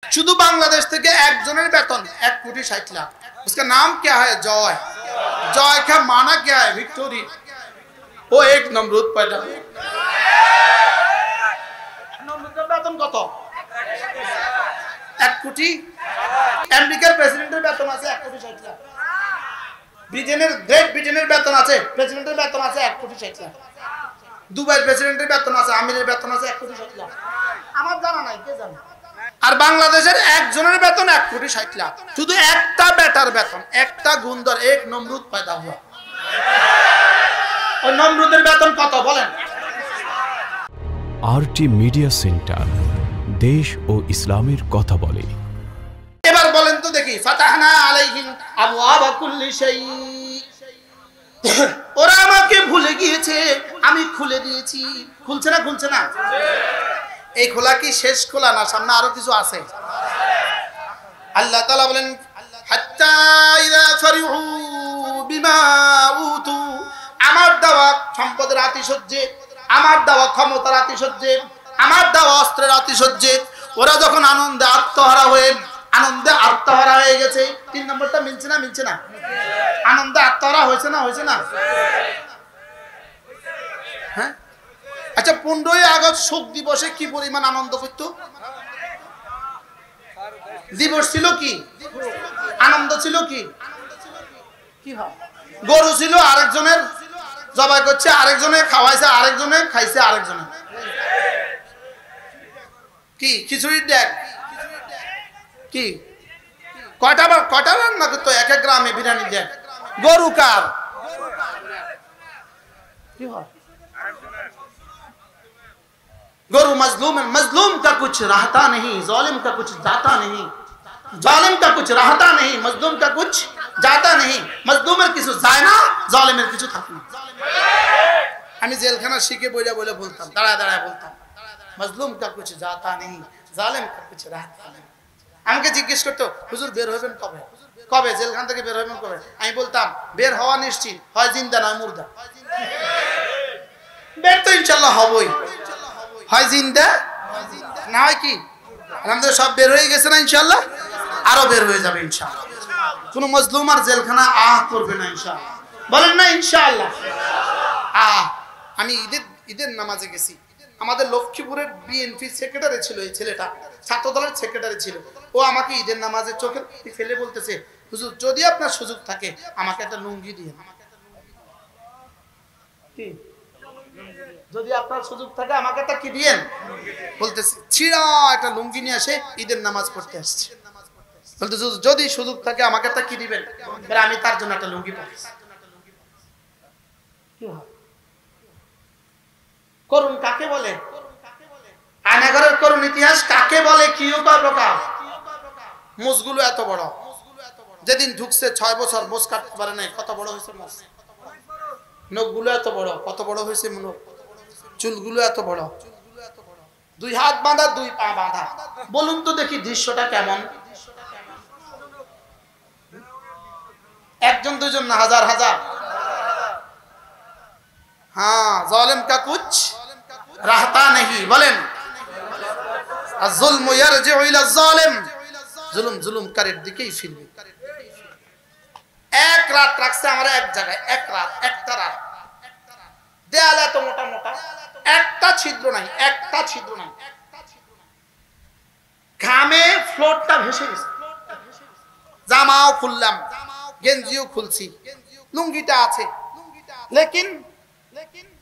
शुद्ध बांग्लादेश থেকে একজনের বেতন 1 কোটি 60 লাখ। उसका नाम क्या है? जॉय। जॉय का माना क्या है? विक्टोरी। वो एक नमरूद पैदा हुआ। नमरूদের বেতন কত? 1 কোটি। আমেরিকার প্রেসিডেন্টের বেতন আছে 1 কোটি 60 লাখ। ব্রিটেনের গ্রেট ব্রিটেনের বেতন আছে, প্রেসিডেন্টের বেতন আছে 1 কোটি 60 লাখ। দুবাইয়ের প্রেসিডেন্টের বেতন আছে, আমিরের বেতন আছে 1 কোটি 60 লাখ। আমার জানা নাই, কে জানে? আর বাংলাদেশের একজনের বেতন 1 কোটি 60 লাখ। শুধু একটা বেটার বেতন, একটা গুন্দর এক নমরুদ পয়দা হুয়া। ওই নমরুদের বেতন কত বলেন? আরটি মিডিয়া সেন্টার, দেশ ও ইসলামের কথা বলে। এবার বলেন তো দেখি, ফাতাহনা আলাইহিম আবওয়াবা কুল্লি শাই। ওরা আমাকে ভুলে গিয়েছে, আমি খুলে দিয়েছি। খুলছে না? খুলছে না? এই খোলা কি শেষ খোলা না সামনে আরো কিছু আছে? আল্লাহ তাআলা বলেন, হাত্তা ইযা ফারিহু বিমা উতু, আমার দেওয়া সম্পদের আতিশয্যে, আমার দেওয়া ক্ষমতার আতিশয্যে, আমার দেওয়া অস্ত্রের আতিশয্যে ওরা যখন আনন্দে আত্মহারা হয়ে গেছে। 3 নম্বরটা মিলছে না? মিলছে না? আনন্দে আত্মহারা হয়েছে না? হয়েছে না? হ্যাঁ। আচ্ছা, 15ই আগস্ট শোক দিবসে কি পরিমাণ আনন্দ করত? দিবস ছিল কি? আনন্দ ছিল কি? কি হয়? গরু ছিল আরেকজনের, জবাই করছে আরেকজনে, খাওয়াইছে আরেকজনে, খাইছে আরেকজনে। কি খিচুড়ির ডেক? কি কয়টা রান্না করতো এক এক গ্রামে বিরিয়ানি ডেক? গরু কার? কি হয়? गरु मजलूम है, मजलूम का कुछ रहता नहीं, जालिम का कुछ जाता नहीं, जालिम का कुछ रहता नहीं, मजलूम का कुछ जाता नहीं। मजलूमेर কিছু যায় না, জালিমের কিছু থাকে না। আমি জেলখানা শিখে বইলা বলতাম, দাঁড়ায় বলতাম, মজলুম का कुछ जाता नहीं, জালিম का कुछ रहता नहीं। আমাকে জিজ্ঞেস করতো, হুজুর বের হবেন কবে? কবে জেলখানা থেকে বের হবেন কবে? আমি বলতাম, বের হওয়া নিশ্চিত, হয় জিন্দা নয় মুর্দা। বের তো ইনশাআল্লাহ হবই, হয় জিন্দা না হয় কি আলহামদুলিল্লাহ সব বের হয়ে গেছে না, ইনশাআল্লাহ আরো বের হয়ে যাবে ইনশাআল্লাহ। কোন মজলুম আর জেলখানা করবে না ইনশাআল্লাহ। বলেন না ইনশাআল্লাহ? আমি ঈদের নামাজে গেছি, আমাদের লক্ষ্মীপুরের বিএনপি সেক্রেটারি ছিল, এই ছেলেটা ছাত্র দলের সেক্রেটারি ছিল। ও আমাকে ঈদের নামাজে চোখে ফেলে বলতেছে, হুজুর যদি আপনার সুযোগ থাকে আমাকে একটা লুঙ্গি দিয়ে। কি যদি আপনার সুযোগ থাকে আমাকে একটা কি দিয়েন? বলতেছে ছিড়া একটা লুঙ্গি নিয়ে আসে, ঈদের নামাজ পড়তে আসছে। বলতেছে যদি সুযোগ থাকে আমাকে একটা কি দিবেন? আমি তার জন্য একটা লুঙ্গি পাঠাচ্ছি। কি হয়? করুণ কাকে বলে? আয়নাঘরের করুণ ইতিহাস কাকে বলে? কি উপায় প্রকার? মুসগুলো এত বড়, যেদিন ঢুকছে 6 বছর মোষ কাটতে পারে নাই, কত বড় হয়েছে মোষ। নখগুলো এত বড়, কত বড় হয়েছে নখ। চুলগুলো এত বড়, 2 হাত বাঁধা 2 পা বাঁধা। বলুন তো দেখি দৃশ্যটা কেমন? একজন দুজন না, হাজার হাজার। হ্যাঁ, জালিম কা কুছ রাহতা নেহি। বলেন আয-যুলমু ইয়ারজিউ ইলা আয-যালিম, জুলুমকারীর দিকেই ফিরবে। এক রাত রাখছে আমরা এক জায়গায়, এক রাত, একটা রাত। দেয়াল এত মোটা মোটা, একটা ছিদ্র নাই, একটা ছিদ্র নাই। ঘামে ফ্লোরটা ভেসে গেছে। জামাও খুললাম, গেঞ্জিও খুলছি, লুঙ্গিটা আছে, লেকিন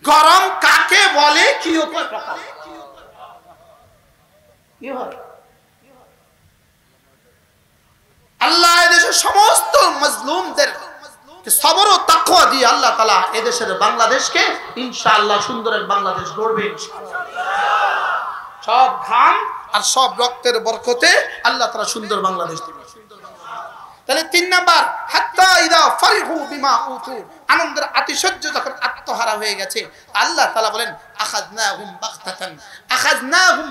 গরম কাকে বলে? কি উপায় প্রকার? কি হয়? আল্লাহ এদেশের সমস্ত মজলুমদের সবর ও তাকওয়া দিয়ে আল্লাহ তাআলা এদেশের বাংলাদেশকে ইনশাআল্লাহ সুন্দরের বাংলাদেশ গড়বে। সব ঘাম আর সব রক্তের বরকতে আল্লাহ তাআলা সুন্দর বাংলাদেশ দিবে। তাহলে 3 নাম্বার, হাত্তা ইযা ফারিহু বিমা উতু, আনন্দের আতিশয্যে যখন আত্মহারা হয়ে গেছে, আল্লাহ তাআলা বলেন আখাযনাহুম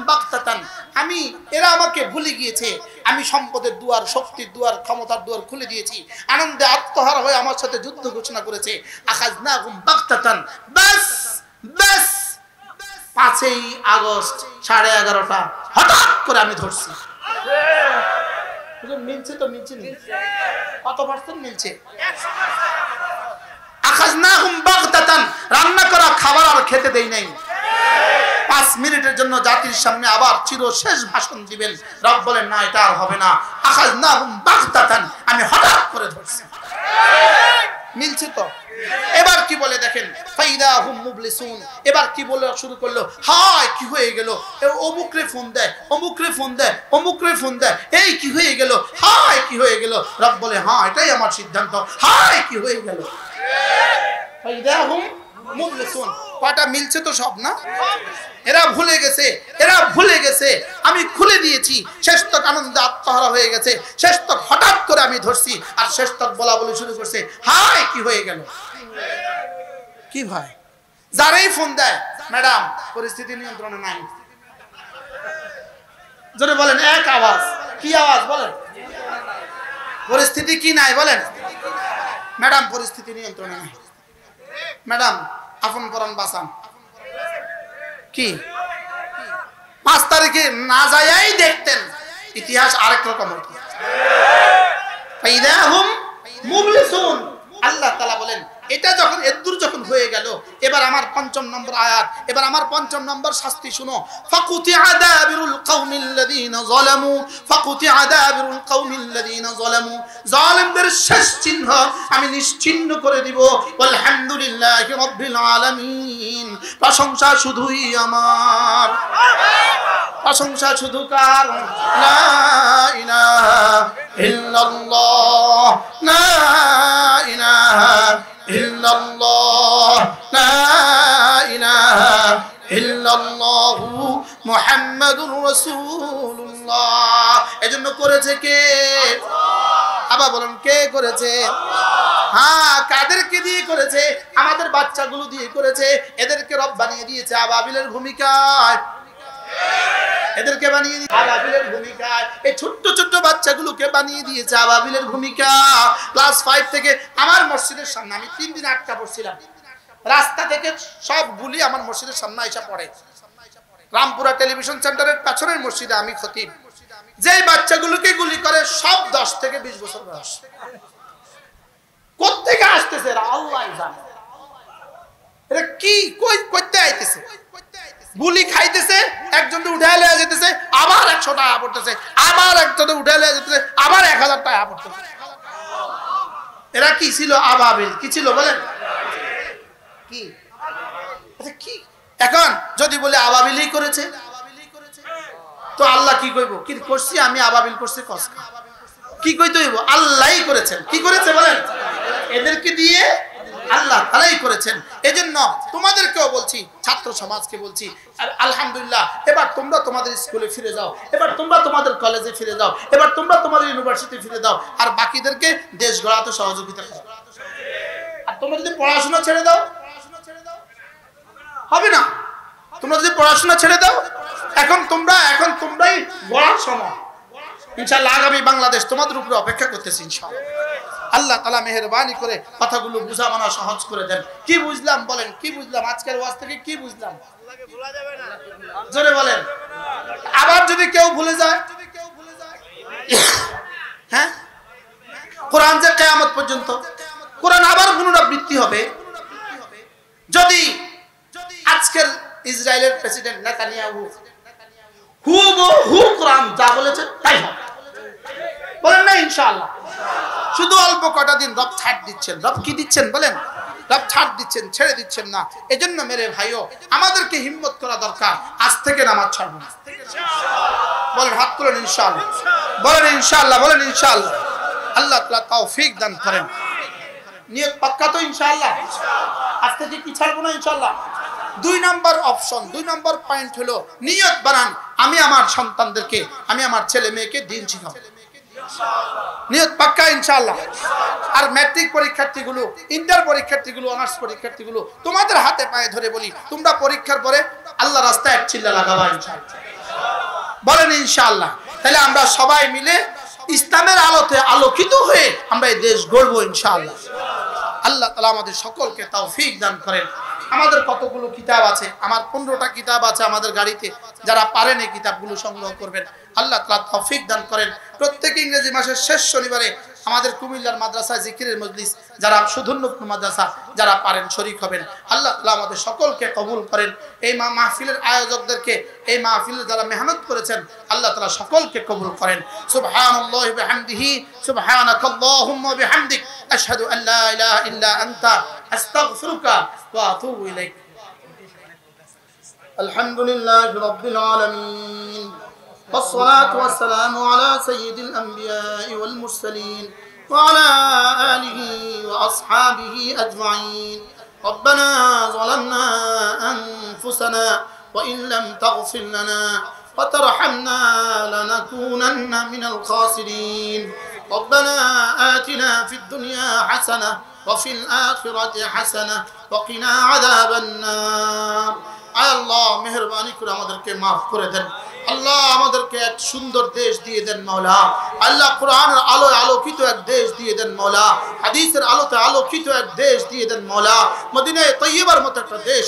বাগতাতান, আমি এরা আমাকে ভুলে গিয়েছে, আমি সম্পদের দুয়ার, শক্তির দুয়ার, ক্ষমতার দুয়ার খুলে দিয়েছি। আনন্দে আত্মহারা হয়ে আমার সাথে যুদ্ধ ঘোষণা করেছে। আখাযনাহুম বাগতাতান, বাস 5ই আগস্ট 11:30 হঠাৎ করে আমি ধরছি। মিলছে তো মিলছে কত পার্সেন্ট মিলছে? আখাযনাহুম বাগতাতান, রান্না করা খাবার আর খেতে দেই নাই। 5 মিনিটের জন্য জাতির সামনে আবার চিরশেষ ভাষণ দিবেন। রব বলেন না, এটা আর হবে না। আখাযনাহুম বাগতাতান, আমি হঠাৎ করে ধরছি। মিলছে তো? এবার কি বলে দেখেন, ফাইদাহুম মুবলিসুন। এবার কি বলে শুরু করলো, হায় কি হয়ে গেল, অমুকরে ফোন দেয়, অমুকরে ফোন দেয়, অমুকরে ফোন দেয়, এই কি হয়ে গেল, হায় কি হয়ে গেল। রব বলে হ্যাঁ এটাই আমার সিদ্ধান্ত, হায় কি হয়ে গেল। ফাইদাহুম মুবলিসুন, কয়টা মিলছে তো সব না? এরা ভুলে গেছে, এরা ভুলে গেছে আমি খুলে দিয়েছি। শেষ তক আনন্দে আত্মহারা হয়ে গেছে। শেষ তক হঠাৎ করে আমি ধরছি, আর শেষ তক বলা বলি শুরু করছে, হায় কি হয়ে গেল। কি ভাই, যারাই ফোন দেয়, ম্যাডাম পরিস্থিতি নিয়ন্ত্রণে নাই। জোরে বলেন, এক আওয়াজ। কি আওয়াজ বলেন? পরিস্থিতি কি নাই বলেন? ম্যাডাম পরিস্থিতি নিয়ন্ত্রণে নাই। ম্যাডাম আপন পরাণ বাঁচান। কি 5 তারিখে না যায়াই দেখতেন, ইতিহাস আরেক রকম হতো। ফাইদাহুম মুবলিসুন, আল্লাহ তাআলা বলেন এটা যখন এদুর যখন হয়ে গেল, এবার আমার 5ম নম্বর আয়াত, এবার আমার 5ম নম্বর শাস্তি শুনো। ফাকুতিআ দাবিরুল কওমিল্লাযীনা যালামু, ফাকুতিআ দাবিরুল কওমিল্লাযীনা যালামু, জালিমদের শেষ চিহ্ন আমি নিশ্চিহ্ন করে দিব। আলহামদুলিল্লাহি রাব্বিল আলামিন, প্রশংসা শুধুই আমার, প্রশংসা শুধু কার? লা ইলাহা ইল্লাল্লাহ, লা ইলাহা ইল্লাল্লাহ, লা ইলাহা ইল্লাল্লাহু মুহাম্মাদুর রাসূলুল্লাহ। এজন্য করেছে কে? আবার বলেন কে করেছে? হ্যাঁ, কাদেরকে দিয়ে করেছে? আমাদের বাচ্চাগুলো দিয়ে করেছে। এদেরকে রব বানিয়ে দিয়েছে আবাবিলের ভূমিকায়। এদেরকে বানিয়ে দিয়েছে আবাবিলের ভূমিকায়। এই ছোট্ট ছোট্ট বাচ্চাগুলোকে বানিয়ে দিয়েছে আবাবিলের ভূমিকা। ক্লাস 5 থেকে আমার মসজিদের সামনে আমি 3 দিন আটকা পড়ছিলাম। রাস্তা থেকে সব গুলি আমার মসজিদের সামনে এসে পড়ে। রামপুরা টেলিভিশন সেন্টারের পেছনের মসজিদে আমি খতিব। যেই বাচ্চাগুলোকে গুলি করে সব 10 থেকে 20 বছর বয়স। কোত্থেকে আসতেছে এরা আল্লাহই জানে। এরা কি কই করতে আইতেছে? গুলি খাইতেছে, একজনকে উঠায় লয়ে যেতেছে, আবার 100 টাকা পড়তেছে, আবার একজনকে উঠায় লয়ে যেতেছে, আবার 1000 টাকা পড়তেছে। এরা কি ছিল? আবাবিল। কি ছিল বলেন? কি? আচ্ছা কি এখন যদি বলে আবাবিলই করেছে, তো আল্লাহ কি কইব? কি করছি আমি? আবাবিল করছে কসকা। কি কইতে হইব? আল্লাহই করেছেন। কি করেছে বলেন? এদেরকে দিয়ে আল্লাহ তাআলাই করেছেন। এজন্য তোমাদেরকেও বলছি, ছাত্র সমাজকে বলছি, আলহামদুলিল্লাহ এবার তোমরা তোমাদের স্কুলে ফিরে যাও, এবার তোমরা তোমাদের কলেজে ফিরে যাও, এবার তোমরা তোমাদের ইউনিভার্সিটি ফিরে যাও, আর বাকিদেরকে দেশ গড়াতে সহযোগিতা করো। আর তোমরা যদি পড়াশোনা ছেড়ে দাও হবে না। তোমরা যদি পড়াশোনা ছেড়ে দাও, এখন তোমরাই গড়ার সময়। ইনশাআল্লাহ আগামী বাংলাদেশ তোমাদের উপরে অপেক্ষা করতেছে ইনশাআল্লাহ। আল্লাহ তাআলা মেহেরবানি করে কথাগুলো বুঝা মানা সহজ করে দেন। কি বুঝলাম বলেন? কি বুঝলাম আজকের ওয়াজ থেকে? কি বুঝলাম? আল্লাহকে ভুলা যাবে না। জোরে বলেন। আবার যদি কেউ ভুলে যায়, হ্যাঁ, কোরআন যে কিয়ামত পর্যন্ত, কোরআন আবার পুনরাবৃত্তি হবে। যদি আজকের ইসরায়েলের প্রেসিডেন্ট নেতানিয়াহু হুবহু কোরআন যা বলেছে তাই হবে, বলেন না ইনশাআল্লাহ। শুধু অল্প কটা দিন রব ছাড় দিচ্ছেন। রব কি দিচ্ছেন বলেন? রব ছাড় দিচ্ছেন, ছেড়ে দিচ্ছেন না। এজন্য মেরে ভাইও আমাদেরকে হিম্মত করা দরকার। আজ থেকে নামাজ ছাড়বো না। বলেন হাত তুলেন ইনশাআল্লাহ, বলেন ইনশাআল্লাহ, বলেন ইনশাআল্লাহ। আল্লাহ তাআলা তৌফিক দান করেন। নিয়ত পাক্কা তো ইনশাআল্লাহ? আজ থেকে কি ছাড়বো না ইনশাআল্লাহ। 2 নম্বর অপশন, 2 নম্বর পয়েন্ট হলো নিয়ত বানান, আমি আমার সন্তানদেরকে, আমি আমার ছেলে মেয়েকে দিন শিখাবো। নিয়ত পাক্কা ইনশাআল্লাহ। আর ম্যাট্রিক পরীক্ষার্থীগুলো, ইন্টার পরীক্ষার্থীগুলো, অনার্স পরীক্ষার্থীগুলো, তোমাদের হাতে পায়ে ধরে বলি, তোমরা পরীক্ষার পরে আল্লাহ রাস্তায় এক চিল্লা লাগাবা ইনশাআল্লাহ। বলেন ইনশাআল্লাহ। তাহলে আমরা সবাই মিলে ইসলামের আলোতে আলোকিত হয়ে আমরা এই দেশ গড়বো ইনশাআল্লাহ। আল্লাহ তাআলা আমাদের সকলকে তৌফিক দান করেন। আমাদের কতগুলো কিতাব আছে, আমার 15টা কিতাব আছে আমাদের গাড়িতে, যারা পারেন এই কিতাবগুলো সংগ্রহ করবেন। আল্লাহ তাআলা তৌফিক দান করেন। প্রত্যেক ইংরেজি মাসের শেষ শনিবারে আমাদের কুমিল্লার মাদ্রাসায় জিকিরের মজলিস, যারা সুধন্যপুর মাদ্রাসা যারা পারেন শরীক হবেন। আল্লাহ তাআলা আমাদের সকলকে কবুল করেন। এই মাহফিলের আয়োজকদেরকে, এই মাহফিলে যারা মেহনত করেছেন, আল্লাহ তাআলা সকলকে কবুল করেন। সুবহানাল্লাহি ওয়া বিহামদিহি, সুবহানাকাল্লাহুম্মা ওয়া বিহামদিক, আশহাদু আল লা ইলাহা ইল্লা আনতা, আস্তাগফিরুকা ওয়া আতুবু ইলাইক। আলহামদুলিল্লাহি রাব্বিল আলামিন, والصلاة والسلام على سيد الأنبياء والمرسلين وعلى آله وأصحابه أجمعين. ربنا ظلمنا أنفسنا وإن لم تغفر لنا وترحمنا لنكونن من الخاسرين. ربنا آتنا في الدنيا حسنة وفي الآخرة حسنة وقنا عذاب النار. আল্লাহ মেহেরবানি করে আমাদেরকে মাফ করে দেন। আল্লাহ আমাদেরকে এক সুন্দর দেশ দিয়ে দেন মাওলা। আল্লাহ কোরআনের আলোয় আলোকিত এক দেশ দিয়ে দেন মাওলা। হাদিসের আলোতে আলোকিত এক দেশ দিয়ে দেন মাওলা। মদিনায়ে তয়্যিবার মতো একটা দেশ